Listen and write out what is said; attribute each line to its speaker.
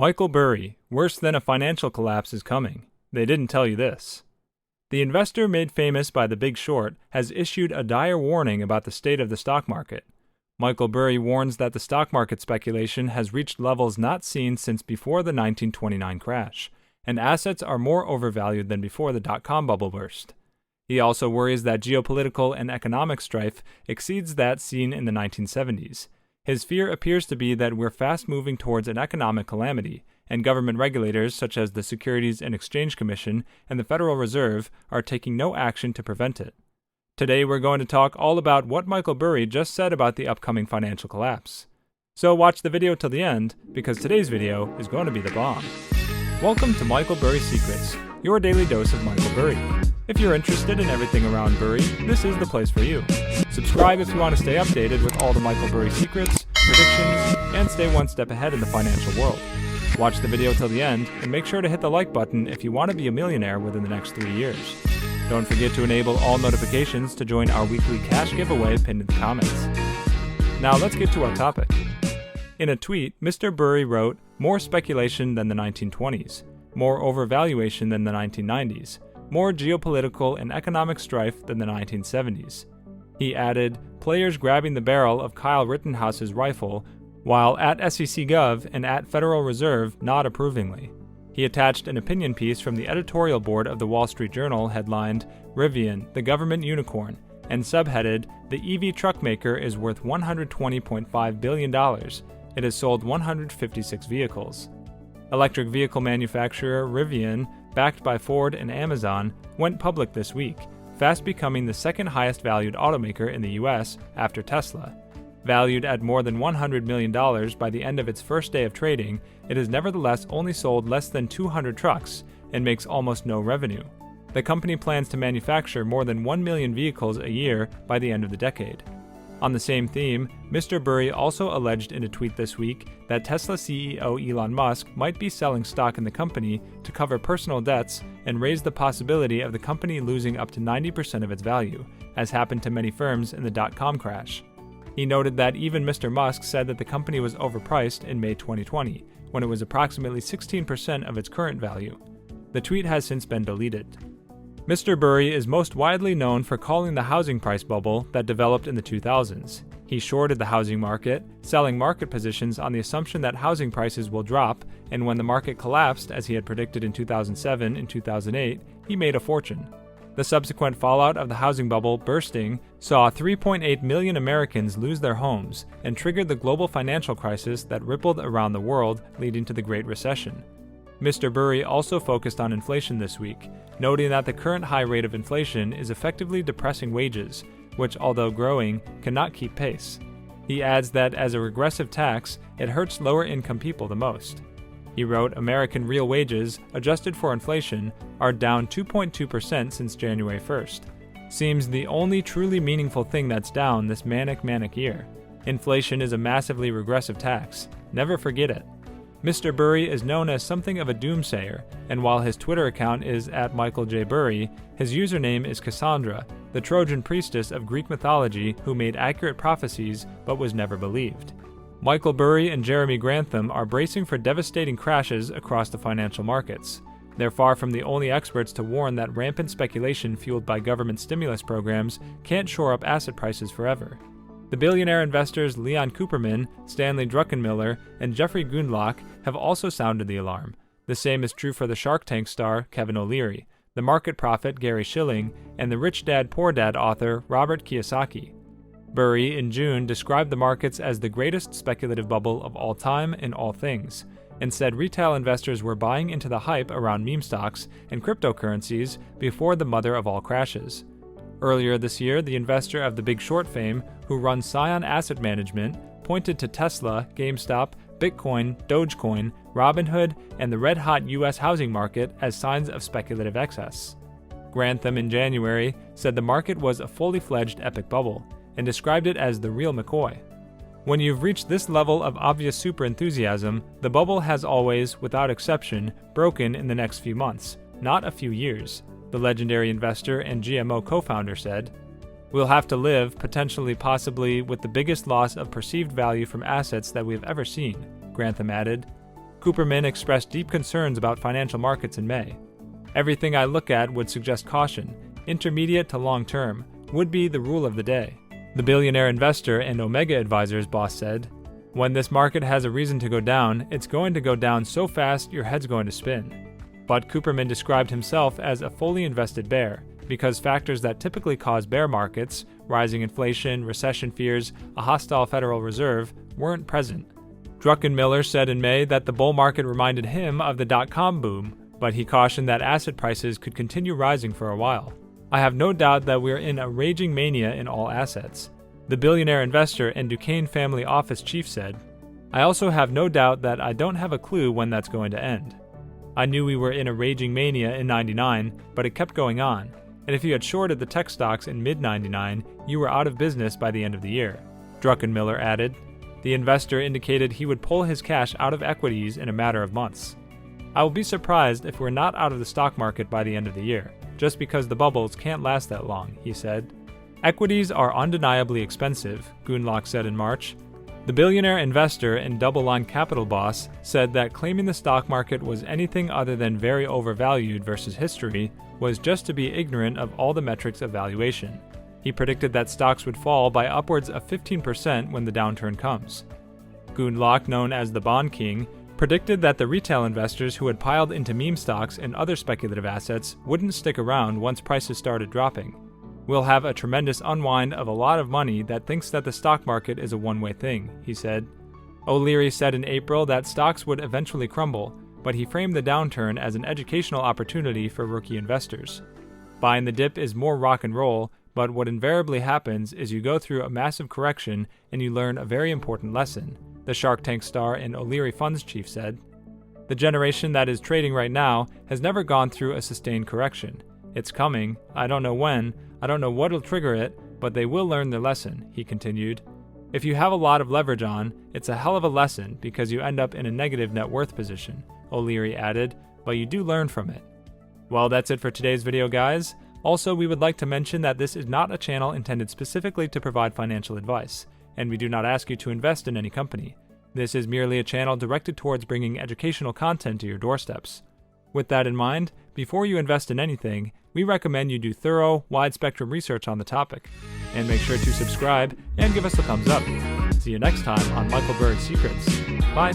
Speaker 1: Michael Burry, worse than a financial collapse is coming. They didn't tell you this. The investor made famous by The Big Short has issued a dire warning about the state of the stock market. Michael Burry warns that the stock market speculation has reached levels not seen since before the 1929 crash, and assets are more overvalued than before the dot-com bubble burst. He also worries that geopolitical and economic strife exceeds that seen in the 1970s. His fear appears to be that we're fast moving towards an economic calamity, and government regulators such as the Securities and Exchange Commission and the Federal Reserve are taking no action to prevent it. Today we're going to talk all about what Michael Burry just said about the upcoming financial collapse. So watch the video till the end, because today's video is going to be the bomb. Welcome to Michael Burry Secrets, your daily dose of Michael Burry. If you're interested in everything around Burry, this is the place for you. Subscribe if you want to stay updated with all the Michael Burry secrets, predictions, and stay one step ahead in the financial world. Watch the video till the end, and make sure to hit the like button if you want to be a millionaire within the next 3 years. Don't forget to enable all notifications to join our weekly cash giveaway pinned in the comments. Now let's get to our topic. In a tweet, Mr. Burry wrote, "More speculation than the 1920s, more overvaluation than the 1990s, more geopolitical and economic strife than the 1970s. He added, players grabbing the barrel of Kyle Rittenhouse's rifle, while at SEC.gov and at Federal Reserve nod approvingly. He attached an opinion piece from the editorial board of the Wall Street Journal headlined, Rivian, the government unicorn, and subheaded, the EV truck maker is worth $120.5 billion. It has sold 156 vehicles. Electric vehicle manufacturer Rivian, backed by Ford and Amazon, went public this week, fast becoming the second highest valued automaker in the US after Tesla. Valued at more than $100 million by the end of its first day of trading, it has nevertheless only sold less than 200 trucks and makes almost no revenue. The company plans to manufacture more than 1 million vehicles a year by the end of the decade. On the same theme, Mr. Burry also alleged in a tweet this week that Tesla CEO Elon Musk might be selling stock in the company to cover personal debts and raise the possibility of the company losing up to 90% of its value, as happened to many firms in the dot-com crash. He noted that even Mr. Musk said that the company was overpriced in May 2020, when it was approximately 16% of its current value. The tweet has since been deleted. Mr. Burry is most widely known for calling the housing price bubble that developed in the 2000s. He shorted the housing market, selling market positions on the assumption that housing prices will drop, and when the market collapsed, as he had predicted in 2007 and 2008, he made a fortune. The subsequent fallout of the housing bubble bursting saw 3.8 million Americans lose their homes and triggered the global financial crisis that rippled around the world, leading to the Great Recession. Mr. Burry also focused on inflation this week, noting that the current high rate of inflation is effectively depressing wages, which, although growing, cannot keep pace. He adds that as a regressive tax, it hurts lower-income people the most. He wrote, American real wages, adjusted for inflation, are down 2.2% since January 1st. Seems the only truly meaningful thing that's down this manic year. Inflation is a massively regressive tax. Never forget it. Mr. Burry is known as something of a doomsayer, and while his Twitter account is at Michael J. Burry, his username is Cassandra, the Trojan priestess of Greek mythology who made accurate prophecies but was never believed. Michael Burry and Jeremy Grantham are bracing for devastating crashes across the financial markets. They're far from the only experts to warn that rampant speculation fueled by government stimulus programs can't shore up asset prices forever. The billionaire investors Leon Cooperman, Stanley Druckenmiller, and Jeffrey Gundlach have also sounded the alarm. The same is true for the Shark Tank star Kevin O'Leary, the market prophet Gary Schilling, and the Rich Dad Poor Dad author Robert Kiyosaki. Burry, in June, described the markets as the greatest speculative bubble of all time in all things, and said retail investors were buying into the hype around meme stocks and cryptocurrencies before the mother of all crashes. Earlier this year, the investor of The Big Short fame, who runs Scion Asset Management, pointed to Tesla, GameStop, Bitcoin, Dogecoin, Robinhood, and the red-hot U.S. housing market as signs of speculative excess. Grantham, in January, said the market was a fully fledged epic bubble, and described it as the real McCoy. When you've reached this level of obvious super enthusiasm, the bubble has always, without exception, broken in the next few months, not a few years, the legendary investor and GMO co-founder said. We'll have to live, possibly, with the biggest loss of perceived value from assets that we have ever seen, Grantham added. Cooperman expressed deep concerns about financial markets in May. Everything I look at would suggest caution, intermediate to long term, would be the rule of the day. The billionaire investor and Omega Advisors boss said, "When this market has a reason to go down, it's going to go down so fast your head's going to spin." But Cooperman described himself as a fully invested bear, because factors that typically cause bear markets, rising inflation, recession fears, a hostile Federal Reserve, weren't present. Druckenmiller said in May that the bull market reminded him of the dot-com boom, but he cautioned that asset prices could continue rising for a while. "I have no doubt that we're in a raging mania in all assets," the billionaire investor and Duquesne family office chief said. "I also have no doubt that I don't have a clue when that's going to end. I knew we were in a raging mania in '99, but it kept going on, and if you had shorted the tech stocks in mid-'99, you were out of business by the end of the year," Druckenmiller added. The investor indicated he would pull his cash out of equities in a matter of months. "I will be surprised if we're not out of the stock market by the end of the year, just because the bubbles can't last that long," he said. "Equities are undeniably expensive," Gundlach said in March. The billionaire investor and DoubleLine Capital boss said that claiming the stock market was anything other than very overvalued versus history was just to be ignorant of all the metrics of valuation. He predicted that stocks would fall by upwards of 15% when the downturn comes. Gundlach, known as the Bond King, predicted that the retail investors who had piled into meme stocks and other speculative assets wouldn't stick around once prices started dropping. "We'll have a tremendous unwind of a lot of money that thinks that the stock market is a one-way thing," he said. O'Leary said in April that stocks would eventually crumble, but he framed the downturn as an educational opportunity for rookie investors. "Buying the dip is more rock and roll, but what invariably happens is you go through a massive correction and you learn a very important lesson," the Shark Tank star and O'Leary Funds chief said. "The generation that is trading right now has never gone through a sustained correction. It's coming. I don't know when. I don't know what'll trigger it, but they will learn their lesson," he continued. "If you have a lot of leverage on, it's a hell of a lesson because you end up in a negative net worth position," O'Leary added, "but you do learn from it." Well, that's it for today's video, guys. Also, we would like to mention that this is not a channel intended specifically to provide financial advice, and we do not ask you to invest in any company. This is merely a channel directed towards bringing educational content to your doorsteps. With that in mind, before you invest in anything, we recommend you do thorough, wide-spectrum research on the topic. And make sure to subscribe and give us a thumbs up. See you next time on Michael Burry Secrets. Bye!